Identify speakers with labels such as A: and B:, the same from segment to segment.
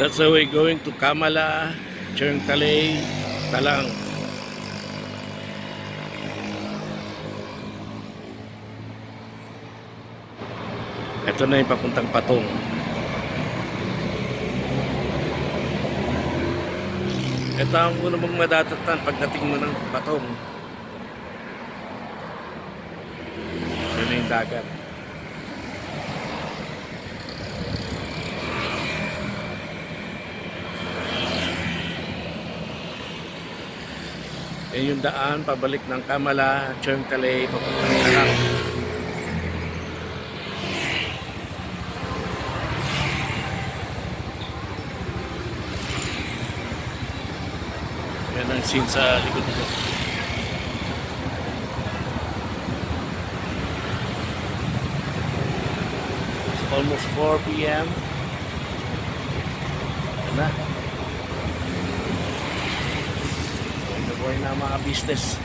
A: That's the way going to Kamala, Chengtalay, Talang. Ito na yung papuntang Patong. Ito ang una mong madatatnan pagdating mo ng Patong. Yun yung dagat. Yan yung daan pabalik ng Kamala, Chengtalay, papuntang Talang. Yan ang scene sa likod ko. It's almost 4 p.m. Yan na. Buhay na mga business.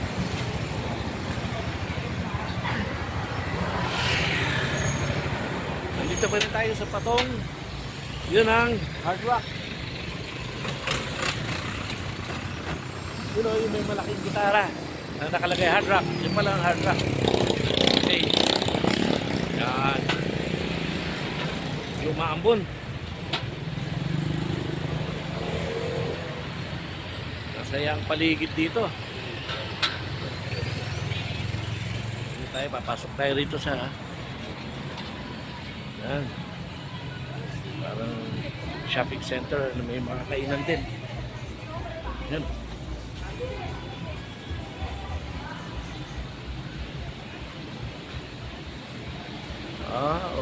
A: Nandito pa rin tayo sa Patong. Yun ang Hard Rock. Yun o, yung may malaking gitara na nakalagay Hard Rock. Yun pala ang Hard Rock. Okay. Yan. Yung maambon. Masaya ang paligid dito. Hindi tayo, papasok tayo rito sa yan. Parang shopping center na may mga kainan din. Yan.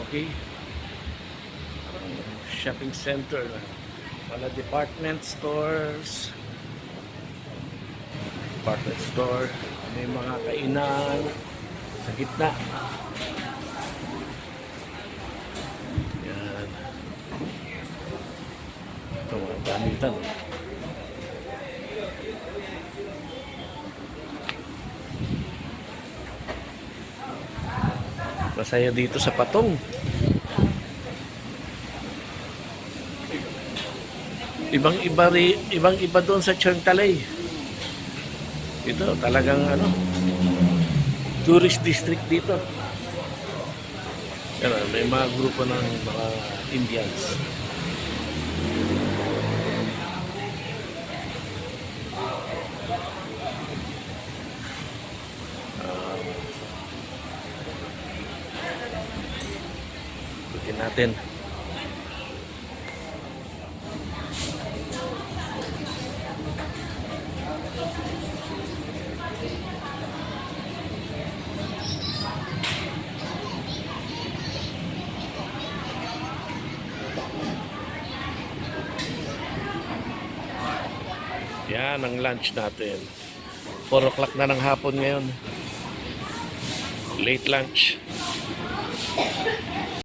A: Okay. Parang shopping center na. Wala department stores. Department store. May mga kainan sa gitna. Yan. Ito mga gamitan. Masaya dito sa Patong. Ibang-iba doon sa Chengtalay. Ito talagang tourist district dito. Yan, may mga grupo ng mga Indians. Tingnan natin. Yan ang lunch natin. 4 o'clock na ng hapon ngayon. Late lunch.